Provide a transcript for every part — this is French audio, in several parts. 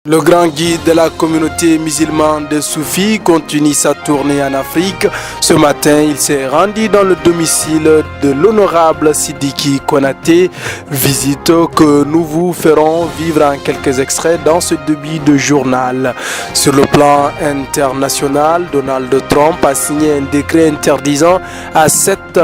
Le grand guide de la communauté musulmane de Soufi continue sa tournée en Afrique. Ce matin, il s'est rendu dans le domicile de l'honorable Sidiki Konaté, visite que nous vous ferons vivre en quelques extraits dans ce début de journal. Sur le plan international, Donald Trump a signé un décret interdisant à 7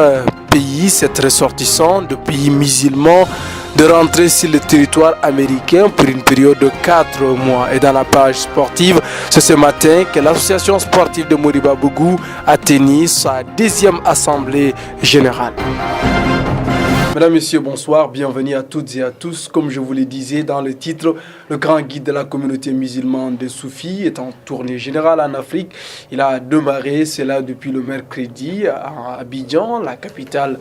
ressortissants de pays musulmans de rentrer sur le territoire américain pour une période de 4 mois. Et dans la page sportive, c'est ce matin que l'association sportive de Moriba Bougou a tenu sa 2e assemblée générale. Mesdames, Messieurs, bonsoir, bienvenue à toutes et à tous. Comme je vous le disais dans le titre, le grand guide de la communauté musulmane de Soufi est en tournée générale en Afrique. Il a démarré cela depuis le mercredi à Abidjan, la capitale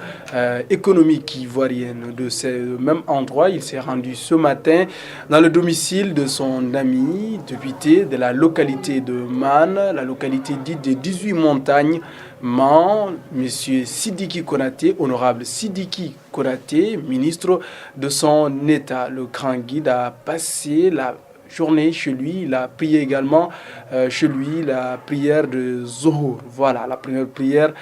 économique ivoirienne de ce même endroit. Il s'est rendu ce matin dans le domicile de son ami député de la localité de Man, la localité dite des 18 montagnes. M. Sidiki Konaté, honorable Sidiki Konaté, ministre de son État. Le grand guide a passé la journée chez lui. Il a prié également chez lui la prière de Zohor. Voilà, la première prière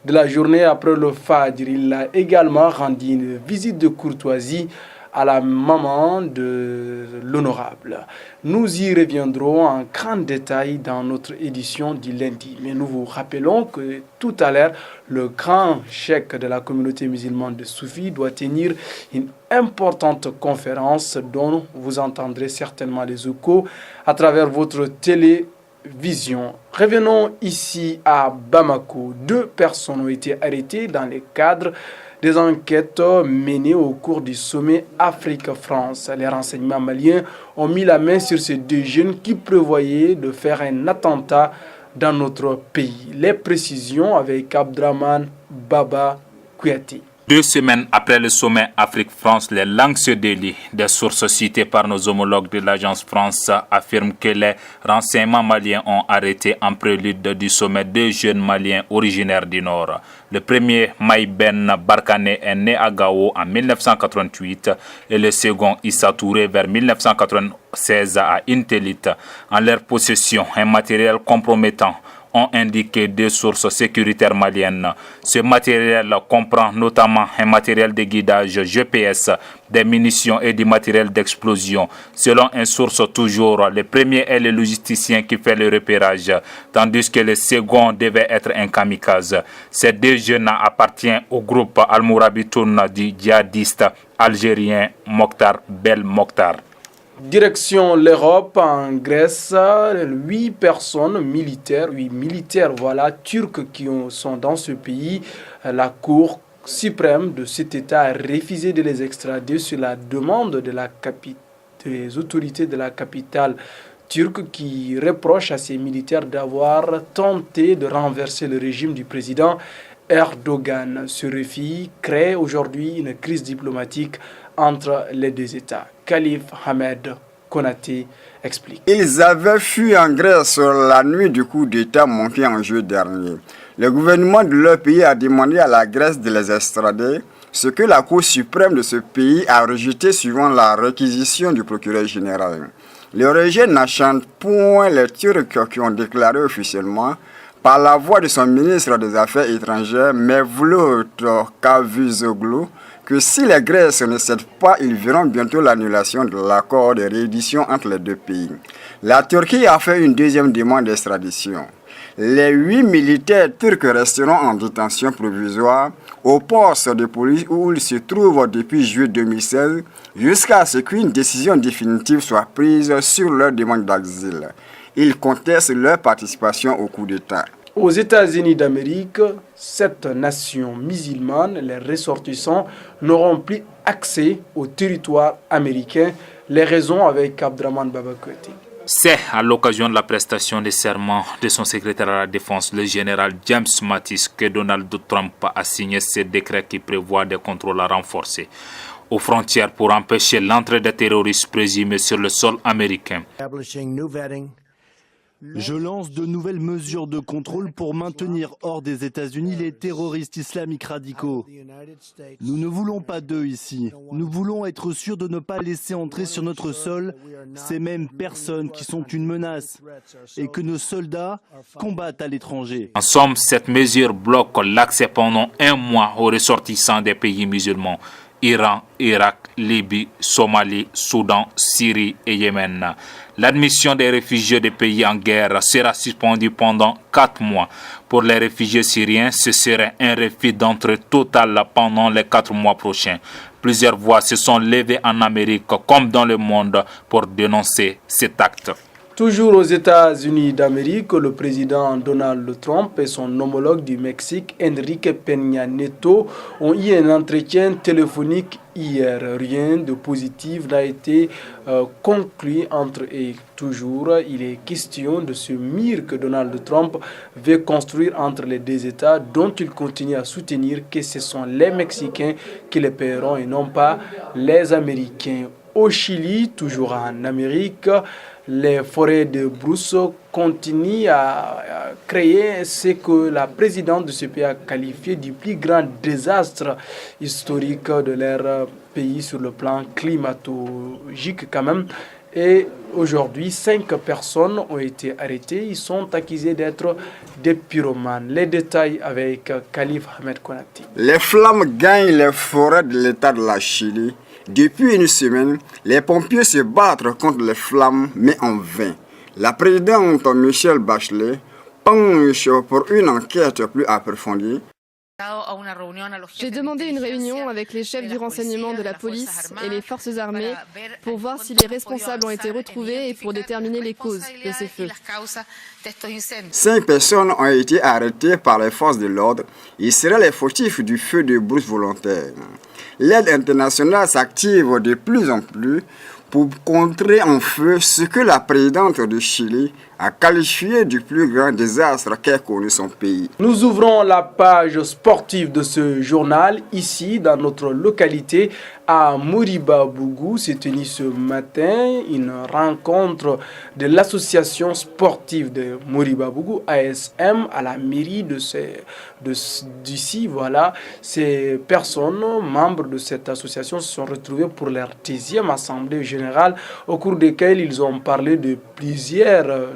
de la journée après le Fajr. Il a également rendu une visite de courtoisie à la maman de l'honorable. Nous y reviendrons en grand détail dans notre édition du lundi. Mais nous vous rappelons que tout à l'heure, le grand cheikh de la communauté musulmane de Soufi doit tenir une importante conférence dont vous entendrez certainement les échos à travers votre télévision. Revenons ici à Bamako. 2 personnes ont été arrêtées dans le cadre des enquêtes menées au cours du sommet Afrique-France. Les renseignements maliens ont mis la main sur ces 2 jeunes qui prévoyaient de faire un attentat dans notre pays. Les précisions avec Abdraman Baba Kouyaté. 2 semaines après le sommet Afrique-France, les langues se délient. Des sources citées par nos homologues de l'agence France affirment que les renseignements maliens ont arrêté en prélude du sommet 2 jeunes maliens originaires du Nord. Le premier, Maïben Barkane, est né à Gao en 1988 et le second, Issa Touré, vers 1996 à Intelit. En leur possession, un matériel compromettant ont indiqué 2 sources sécuritaires maliennes. Ce matériel comprend notamment un matériel de guidage GPS, des munitions et du matériel d'explosion. Selon une source toujours, le premier est le logisticien qui fait le repérage, tandis que le second devait être un kamikaze. Ces 2 jeunes appartiennent au groupe Al-Mourabitoun du djihadiste algérien Mokhtar Bel Mokhtar. Direction l'Europe, en Grèce, 8 personnes militaires, 8 militaires turcs qui sont dans ce pays. La Cour suprême de cet État a refusé de les extrader sur la demande des autorités de la capitale turque qui reprochent à ces militaires d'avoir tenté de renverser le régime du président Erdogan. Ce refus crée aujourd'hui une crise diplomatique entre les 2 États. Khalif Ahmed Konaté explique. Ils avaient fui en Grèce la nuit du coup d'État manqué en juillet dernier. Le gouvernement de leur pays a demandé à la Grèce de les extrader, ce que la Cour suprême de ce pays a rejeté suivant la réquisition du procureur général. Le rejet n'enchante point les Turcs qui ont déclaré officiellement par la voix de son ministre des Affaires étrangères, Mevlut Cavusoglu, que si les Grecs ne cèdent pas, ils verront bientôt l'annulation de l'accord de réédition entre les 2 pays. La Turquie a fait une 2e demande d'extradition. Les 8 militaires turcs resteront en détention provisoire au poste de police où ils se trouvent depuis juillet 2016 jusqu'à ce qu'une décision définitive soit prise sur leur demande d'asile. Ils contestent leur participation au coup d'État. Aux États-Unis d'Amérique, 7 nations musulmanes, les ressortissants, n'auront plus accès au territoire américain. Les raisons avec Abdraman Baba Kouyaté. C'est à l'occasion de la prestation de serment de son secrétaire à la défense, le général James Mattis, que Donald Trump a signé ce décret qui prévoit des contrôles renforcés aux frontières pour empêcher l'entrée des terroristes présumés sur le sol américain. Je lance de nouvelles mesures de contrôle pour maintenir hors des États-Unis les terroristes islamiques radicaux. Nous ne voulons pas d'eux ici. Nous voulons être sûrs de ne pas laisser entrer sur notre sol ces mêmes personnes qui sont une menace et que nos soldats combattent à l'étranger. En somme, cette mesure bloque l'accès pendant un mois aux ressortissants des pays musulmans. Iran, Irak, Libye, Somalie, Soudan, Syrie et Yémen. L'admission des réfugiés des pays en guerre sera suspendue pendant 4 mois. Pour les réfugiés syriens, ce serait un refus d'entrée total pendant les 4 mois prochains. Plusieurs voix se sont levées en Amérique comme dans le monde pour dénoncer cet acte. Toujours aux États-Unis d'Amérique, le président Donald Trump et son homologue du Mexique, Enrique Peña Nieto, ont eu un entretien téléphonique hier. Rien de positif n'a été conclu entre eux. Toujours, il est question de ce mur que Donald Trump veut construire entre les deux États, dont il continue à soutenir que ce sont les Mexicains qui les paieront et non pas les Américains. Au Chili, toujours en Amérique, les forêts de brousse continuent à créer ce que la présidente de ce pays a qualifié du plus grand désastre historique de leur pays sur le plan climatologique quand même. Et aujourd'hui, 5 personnes ont été arrêtées. Ils sont accusés d'être des pyromanes. Les détails avec Khalif Ahmed Konati. Les flammes gagnent les forêts de l'État de la Chili. Depuis une semaine, les pompiers se battent contre les flammes, mais en vain. La présidente Michelle Bachelet penche pour une enquête plus approfondie. J'ai demandé une réunion avec les chefs du renseignement de la police et les forces armées pour voir si les responsables ont été retrouvés et pour déterminer les causes de ces feux. 5 personnes ont été arrêtées par les forces de l'ordre. Ils seraient les fautifs du feu de brousse volontaire. L'aide internationale s'active de plus en plus pour contrer en feu ce que la présidente du Chili a qualifié du plus grand désastre qu'ait connu son pays. Nous ouvrons la page sportive de ce journal ici dans notre localité à Moriba-Bougou. C'est tenu ce matin une rencontre de l'association sportive de Moriba-Bougou, ASM, à la mairie d'ici. Voilà, ces personnes, membres de cette association, se sont retrouvées pour leur 10e assemblée générale au cours desquelles ils ont parlé de plusieurs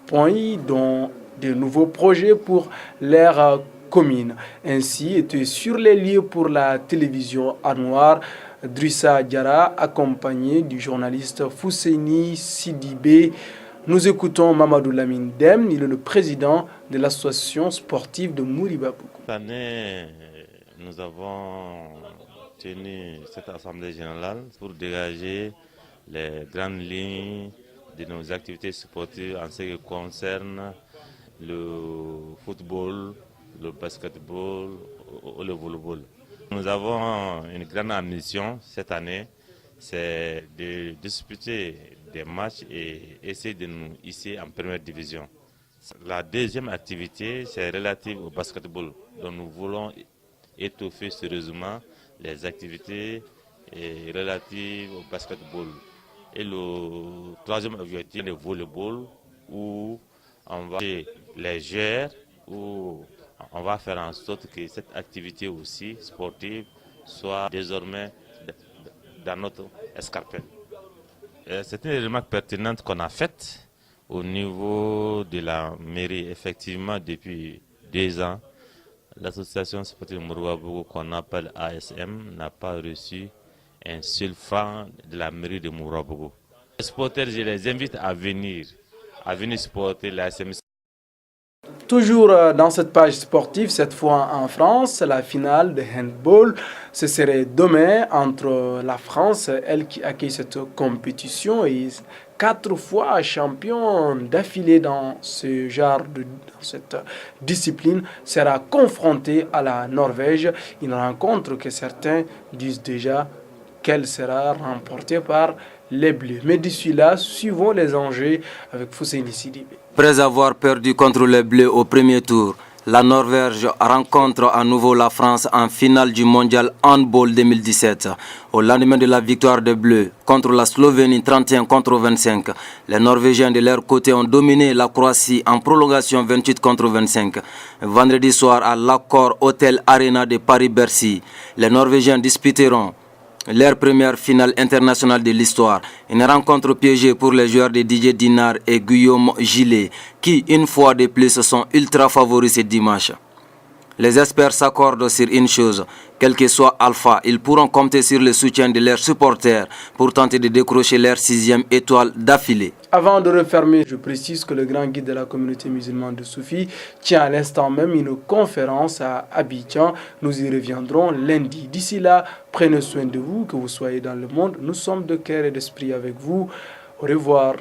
points, dont de nouveaux projets pour leur commune. Ainsi était sur les lieux pour la télévision à Noir Drissa Diara, accompagné du journaliste Fousseini Sidibé. Nous écoutons Mamadou Lamine Dem, il est le président de l'association sportive de Moriba-Bougou. Cette année, nous avons tenu cette assemblée générale pour dégager les grandes lignes de nos activités sportives en ce qui concerne le football, le basketball ou le volleyball. Nous avons une grande ambition cette année, c'est de disputer des matchs et essayer de nous hisser en première division. La deuxième activité, c'est relative au basketball, dont nous voulons étoffer sérieusement les activités relatives au basketball. Et le troisième objectif, le volleyball, où on va les joueurs, où on va faire en sorte que cette activité aussi sportive soit désormais dans notre escarpelle. C'est une remarque pertinente qu'on a faite au niveau de la mairie. Effectivement, depuis 2 ans, l'association sportive Moriba-Bougou, qu'on appelle ASM, n'a pas reçu un seul franc de la mairie de Moriba-Bougou. Les supporters, je les invite à venir supporter l'ASM. Toujours dans cette page sportive, cette fois en France, la finale de handball, ce serait demain entre la France, elle qui accueille cette compétition et 4 fois champion d'affilée dans ce genre dans cette discipline, sera confrontée à la Norvège. Une rencontre que certains disent déjà qu'elle sera remportée par les Bleus. Mais d'ici là, suivons les enjeux avec Fousseini Sidibé. Après avoir perdu contre les Bleus au premier tour, La Norvège rencontre à nouveau la France en finale du mondial handball 2017. Au lendemain de la victoire des Bleus contre la Slovénie 31 contre 25, les Norvégiens de leur côté ont dominé la Croatie en prolongation 28 contre 25. Vendredi soir à l'Accor Hotel Arena de Paris-Bercy, les Norvégiens disputeront leur première finale internationale de l'histoire. Une rencontre piégée pour les joueurs de Didier Dinard et Guillaume Gillet, qui, une fois de plus, sont ultra favoris ce dimanche. Les experts s'accordent sur une chose, quel que soit Alpha, ils pourront compter sur le soutien de leurs supporters pour tenter de décrocher leur 6e étoile d'affilée. Avant de refermer, je précise que le grand guide de la communauté musulmane de Soufi tient à l'instant même une conférence à Abidjan. Nous y reviendrons lundi. D'ici là, prenez soin de vous, que vous soyez dans le monde. Nous sommes de cœur et d'esprit avec vous. Au revoir.